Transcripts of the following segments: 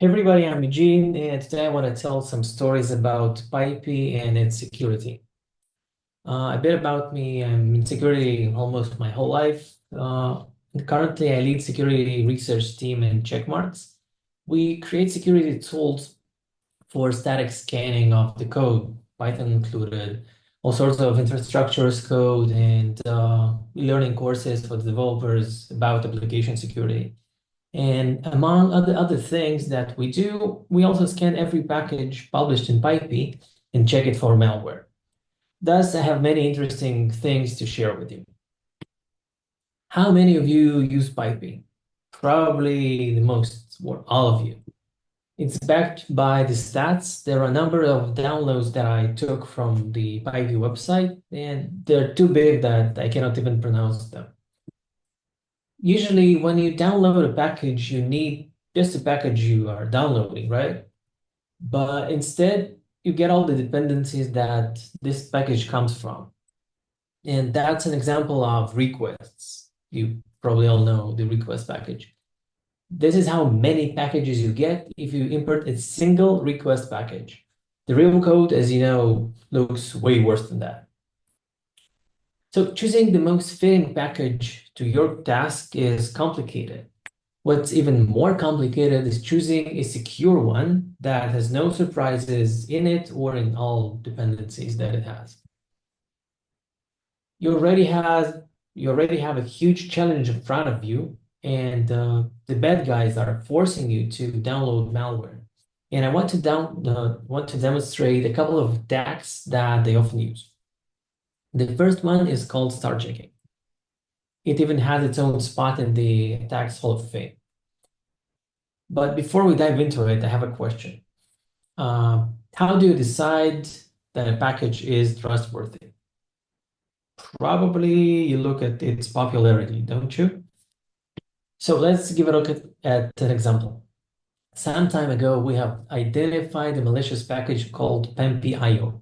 Hey everybody, I'm Eugene, and today I want to tell some stories about PyPi and its security. A bit about me, I'm in security almost my whole life. Currently, I lead security research team in Checkmarks. We create security tools for static scanning of the code, Python included, all sorts of infrastructure as code and learning courses for developers about application security. And among other things that we do, we also scan every package published in PyPi and check it for malware. Thus, I have many interesting things to share with you. How many of you use PyPi? Probably the most, or all of you. It's backed by the stats. There are a number of downloads that I took from the PyPi website, and they're too big that I cannot even pronounce them. Usually, when you download a package, you need just the package you are downloading, right? But instead, you get all the dependencies that this package comes from. And that's an example of requests. You probably all know the request package. This is how many packages you get if you import a single request package. The real code, as you know, looks way worse than that. So choosing the most fitting package to your task is complicated. What's even more complicated is choosing a secure one that has no surprises in it or in all dependencies that it has. You already have a huge challenge in front of you, and the bad guys are forcing you to download malware. And I want to demonstrate a couple of attacks that they often use. The first one is called star checking. It even has its own spot in the attacks Hall of Fame. But before we dive into it, I have a question. How do you decide that a package is trustworthy? Probably you look at its popularity, don't you? So let's give a look at an example. Some time ago, we have identified a malicious package called PyPi.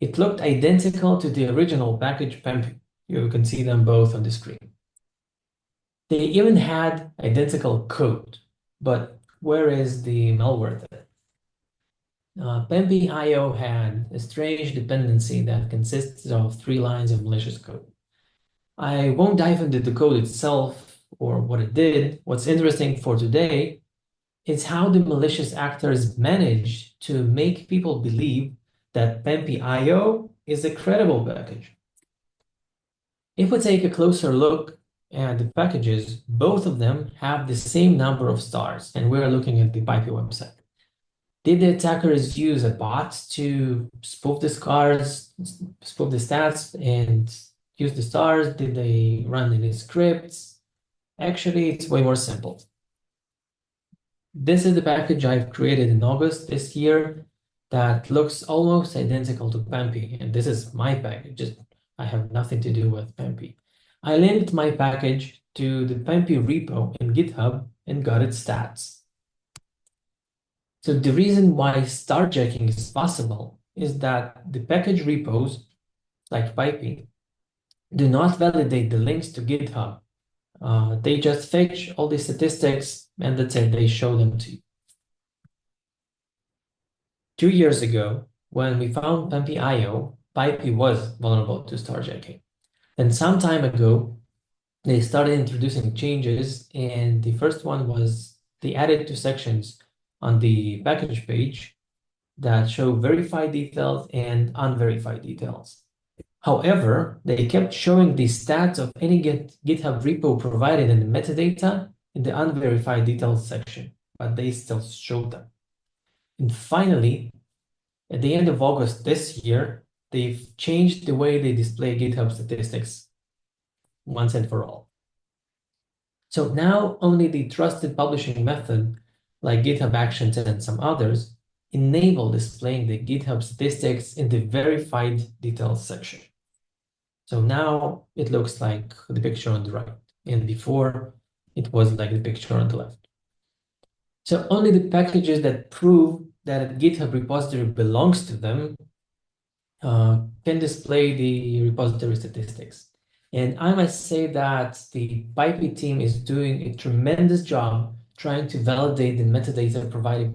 It looked identical to the original package PyPi. You can see them both on the screen. They even had identical code, but where is the malware then? PyPi had a strange dependency that consists of 3 lines of malicious code. I won't dive into the code itself or what it did. What's interesting for today is how the malicious actors managed to make people believe that PyPi is a credible package. If we take a closer look at the packages, both of them have the same number of stars, and we're looking at the PyPi website. Did the attackers use a bot to spoof the scars, spoof the stats, and use the stars? Did they run any scripts? Actually, it's way more simple. This is the package I've created in August this year that looks almost identical to PyPi, and this is my package. Just I have nothing to do with PyPi. I linked my package to the PyPi repo in GitHub and got its stats. So the reason why star checking is possible is that the package repos, like PyPi, do not validate the links to GitHub. They just fetch all the statistics and that's it, they show them to you. 2 years ago, when we found PyPi was vulnerable to star checking. Then some time ago, they started introducing changes, and the first one was they added 2 sections on the package page that show verified details and unverified details. However, they kept showing the stats of any GitHub repo provided in the metadata in the unverified details section, but they still showed them. And finally, at the end of August this year, they've changed the way they display GitHub statistics once and for all. So now only the trusted publishing method, like GitHub Actions and some others, enable displaying the GitHub statistics in the verified details section. So now it looks like the picture on the right, and before it was like the picture on the left. So only the packages that prove that a GitHub repository belongs to them can display the repository statistics. And I must say that the PyPi team is doing a tremendous job trying to validate the metadata provided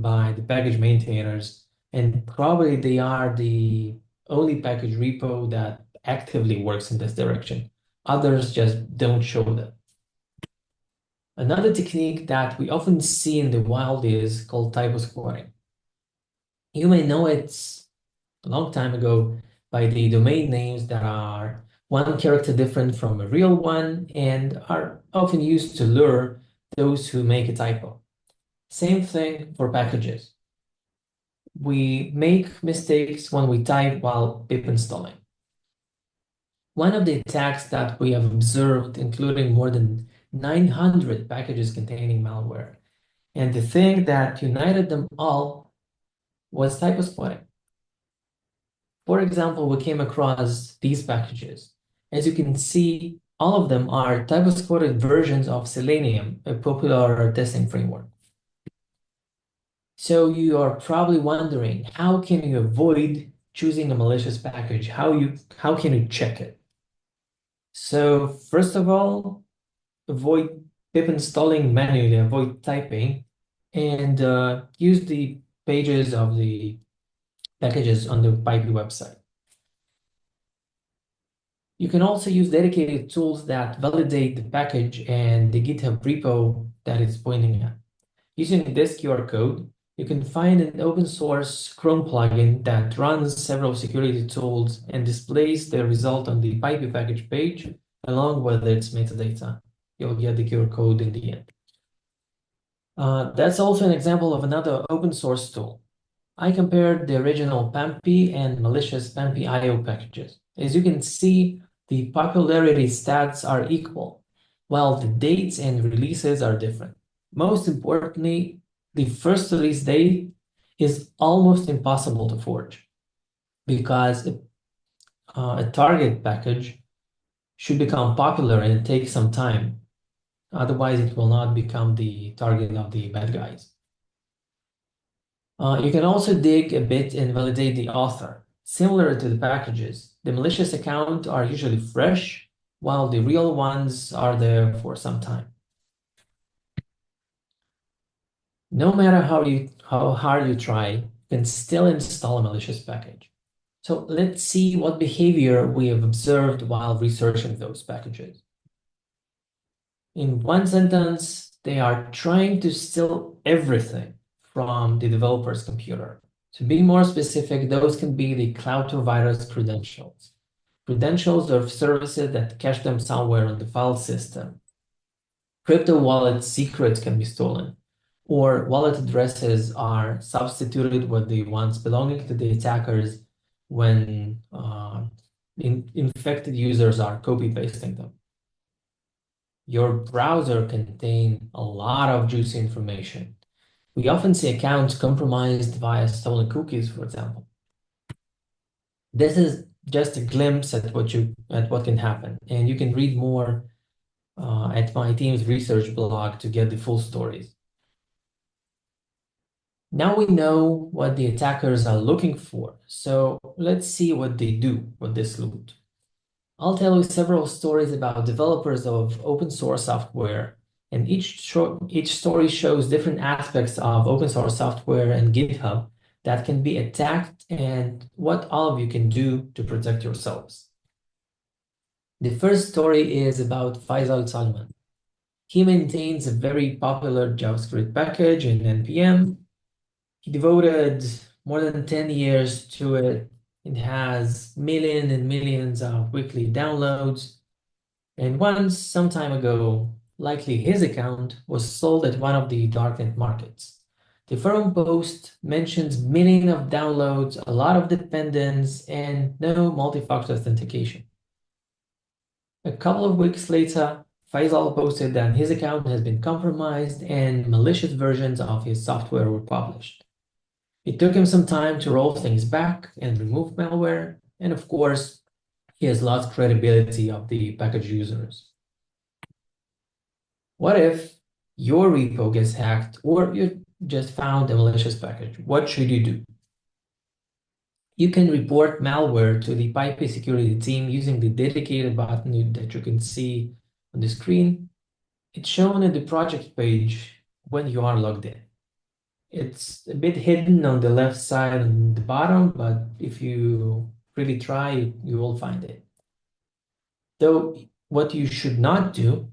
by the package maintainers, and probably they are the only package repo that actively works in this direction. Others just don't show that. Another technique that we often see in the wild is called typo squatting. You may know it's a long time ago by the domain names that are one character different from a real one and are often used to lure those who make a typo. Same thing for packages. We make mistakes when we type while pip installing. One of the attacks that we have observed, including more than 900 packages containing malware, and the thing that united them all was typo squatting. For example, we came across these packages. As you can see, all of them are typo squatted versions of Selenium, a popular testing framework. So you are probably wondering, how can you avoid choosing a malicious package? How can you check it? So first of all, avoid pip installing manually, avoid typing, and use the pages of the packages on the PyPi website. You can also use dedicated tools that validate the package and the GitHub repo that it's pointing at. Using this QR code, you can find an open source Chrome plugin that runs several security tools and displays the result on the PyPi package page along with its metadata. You'll get the QR code in the end. That's also an example of another open source tool. I compared the original PyPi and malicious PyPi.io packages. As you can see, the popularity stats are equal, while the dates and releases are different. Most importantly, the first release date is almost impossible to forge because a target package should become popular and it takes some time. Otherwise, it will not become the target of the bad guys. You can also dig a bit and validate the author. Similar to the packages, the malicious accounts are usually fresh, while the real ones are there for some time. No matter how hard you try, you can still install a malicious package. So let's see what behavior we have observed while researching those packages. In one sentence, they are trying to steal everything from the developer's computer. To be more specific, those can be the cloud provider's credentials. Credentials of services that cache them somewhere on the file system. Crypto wallet secrets can be stolen, or wallet addresses are substituted with the ones belonging to the attackers when infected users are copy-pasting them. Your browser contains a lot of juicy information. We often see accounts compromised via stolen cookies, for example. This is just a glimpse at what can happen, and you can read more at my team's research blog to get the full stories. Now we know what the attackers are looking for, so let's see what they do with this loot. I'll tell you several stories about developers of open source software, and each story shows different aspects of open source software and GitHub that can be attacked and what all of you can do to protect yourselves. The first story is about Faisal Salman. He maintains a very popular JavaScript package in NPM. He devoted more than 10 years to it. It has millions and millions of weekly downloads. And once, some time ago, likely his account was sold at one of the darknet markets. The forum post mentions millions of downloads, a lot of dependents, and no multi-factor authentication. A couple of weeks later, Faisal posted that his account has been compromised and malicious versions of his software were published. It took him some time to roll things back and remove malware, and of course, he has lost credibility of the package users. What if your repo gets hacked or you just found a malicious package? What should you do? You can report malware to the PyPi security team using the dedicated button that you can see on the screen. It's shown in the project page when you are logged in. It's a bit hidden on the left side and the bottom, but if you really try, you will find it. Though what you should not do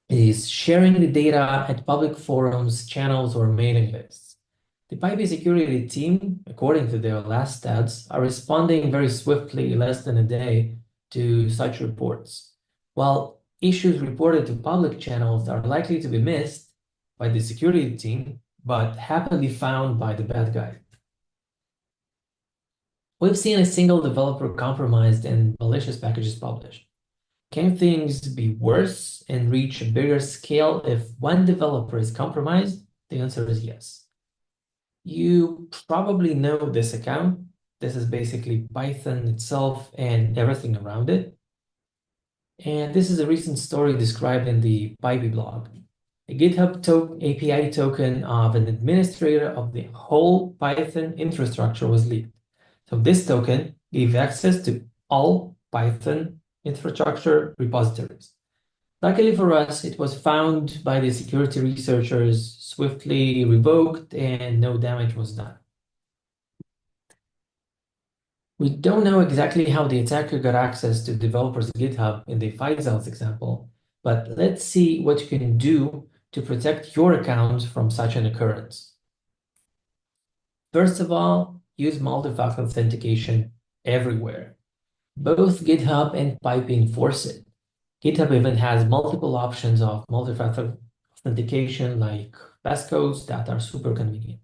is sharing the data at public forums, channels, or mailing lists. The PyPi security team, according to their last stats, are responding very swiftly, less than a day, to such reports. While issues reported to public channels are likely to be missed by the security team, but happily found by the bad guy. We've seen a single developer compromised and malicious packages published. Can things be worse and reach a bigger scale if one developer is compromised? The answer is yes. You probably know this account. This is basically Python itself and everything around it. And this is a recent story described in the PyPi blog. A GitHub API token of an administrator of the whole Python infrastructure was leaked. So this token gave access to all Python infrastructure repositories. Luckily for us, it was found by the security researchers, swiftly revoked, and no damage was done. We don't know exactly how the attacker got access to developers' GitHub in the Pitfalls example, but let's see what you can do to protect your account from such an occurrence. First of all, use multi-factor authentication everywhere. Both GitHub and PyPi enforce it. GitHub even has multiple options of multi-factor authentication like passcodes that are super convenient.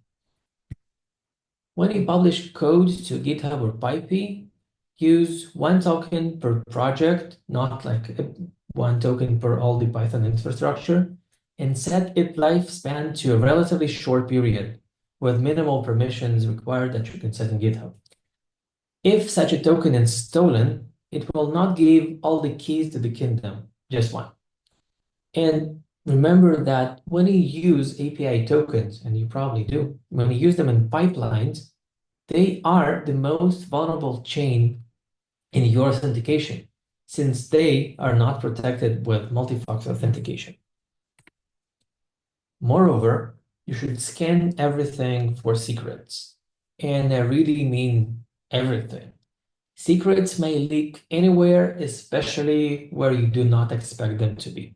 When you publish code to GitHub or PyPi, use one token per project, not like one token per all the Python infrastructure, and set its lifespan to a relatively short period with minimal permissions required that you can set in GitHub. If such a token is stolen, it will not give all the keys to the kingdom, just one. And remember that when you use API tokens, and you probably do, when you use them in pipelines, they are the most vulnerable chain in your authentication, since they are not protected with multi-factor authentication. Moreover, you should scan everything for secrets. And I really mean everything. Secrets may leak anywhere, especially where you do not expect them to be.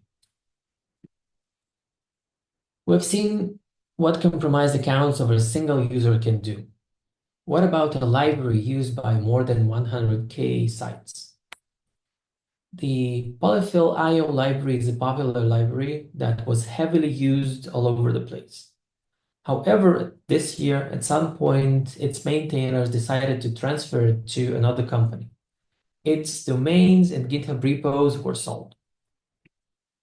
We've seen what compromised accounts of a single user can do. What about a library used by more than 100K sites? The polyfill.io library is a popular library that was heavily used all over the place. However, this year, at some point, its maintainers decided to transfer it to another company. Its domains and GitHub repos were sold.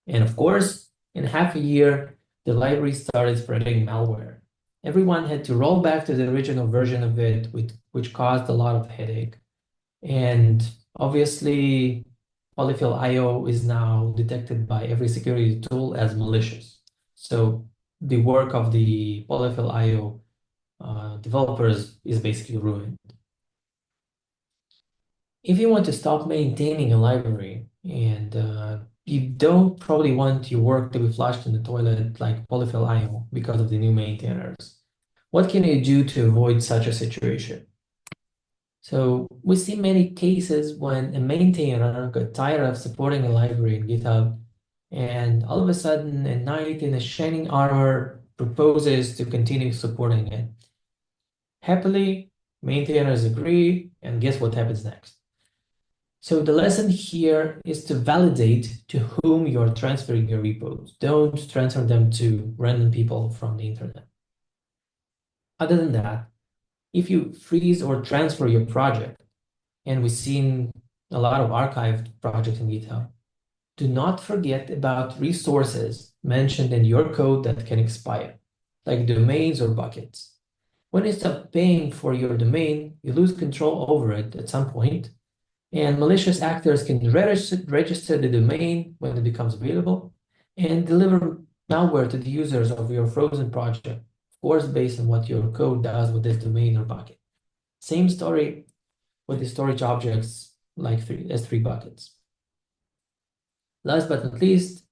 And of course, in half a year, the library started spreading malware. Everyone had to roll back to the original version of it, which caused a lot of headache. And obviously, polyfill.io is now detected by every security tool as malicious. So the work of the polyfill.io developers is basically ruined. If you want to stop maintaining a library and you don't probably want your work to be flushed in the toilet like polyfill.io because of the new maintainers, what can you do to avoid such a situation? So we see many cases when a maintainer got tired of supporting a library in GitHub, and all of a sudden, a knight in a shining armor proposes to continue supporting it. Happily, maintainers agree, and guess what happens next? So the lesson here is to validate to whom you're transferring your repos. Don't transfer them to random people from the internet. Other than that, if you freeze or transfer your project, and we've seen a lot of archived projects in GitHub, do not forget about resources mentioned in your code that can expire, like domains or buckets. When you stop paying for your domain, you lose control over it at some point, and malicious actors can register the domain when it becomes available and deliver malware to the users of your frozen project, of course, based on what your code does with this domain or bucket. Same story with the storage objects like S3 buckets. Last but not least,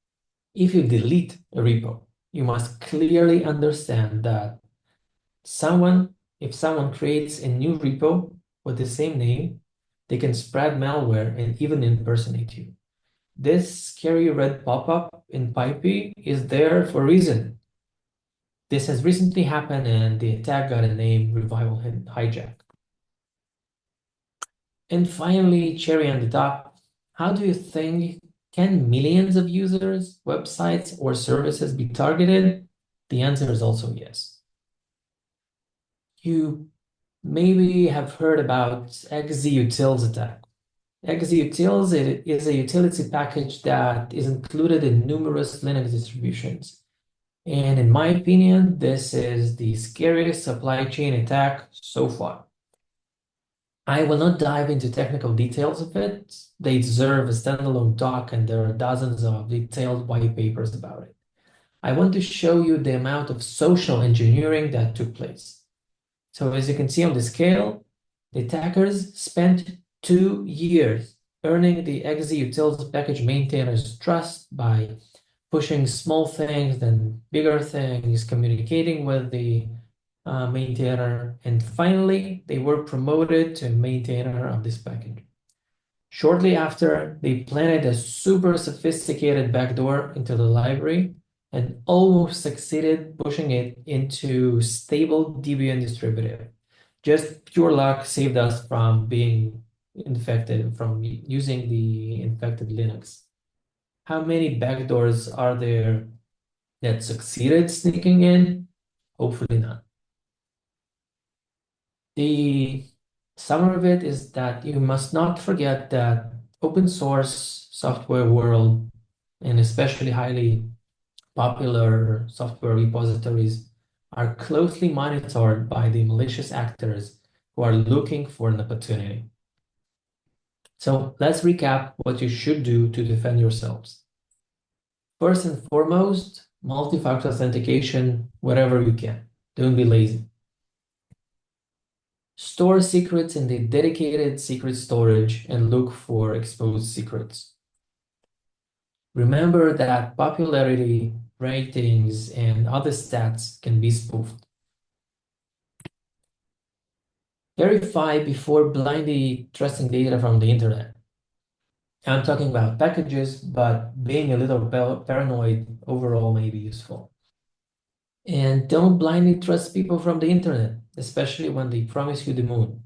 if you delete a repo, You must clearly understand that if someone creates a new repo with the same name, they can spread malware and even impersonate you. This scary red pop-up in PyPi is there for a reason. This has recently happened and the attack got a name, Revival Hijack. And finally, cherry on the top, how do you think can millions of users, websites, or services be targeted? The answer is also yes. You maybe have heard about executils attack. Executils is a utility package that is included in numerous Linux distributions. And in my opinion, this is the scariest supply chain attack so far. I will not dive into technical details of it. They deserve a standalone talk, and there are dozens of detailed white papers about it. I want to show you the amount of social engineering that took place. So as you can see on the scale, the attackers spent 2 years earning the executils package maintainer's trust by pushing small things, then bigger things, communicating with the maintainer, and finally, they were promoted to maintainer of this package. Shortly after, they planted a super sophisticated backdoor into the library and almost succeeded pushing it into stable Debian distributive. Just pure luck saved us from being infected, from using the infected Linux. How many backdoors are there that succeeded sneaking in? Hopefully not. The summary of it is that you must not forget that open source software world, and especially highly popular software repositories, are closely monitored by the malicious actors who are looking for an opportunity. So let's recap what you should do to defend yourselves. First and foremost, multi-factor authentication wherever you can. Don't be lazy. Store secrets in the dedicated secret storage and look for exposed secrets. Remember that popularity, ratings, and other stats can be spoofed. Verify before blindly trusting data from the internet. I'm talking about packages, but being a little paranoid overall may be useful. And don't blindly trust people from the internet, especially when they promise you the moon.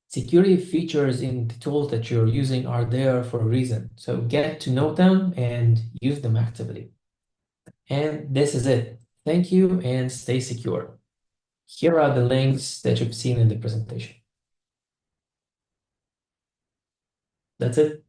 Security features in the tools that you're using are there for a reason. So get to know them and use them actively. And this is it. Thank you and stay secure. Here are the links that you've seen in the presentation. That's it.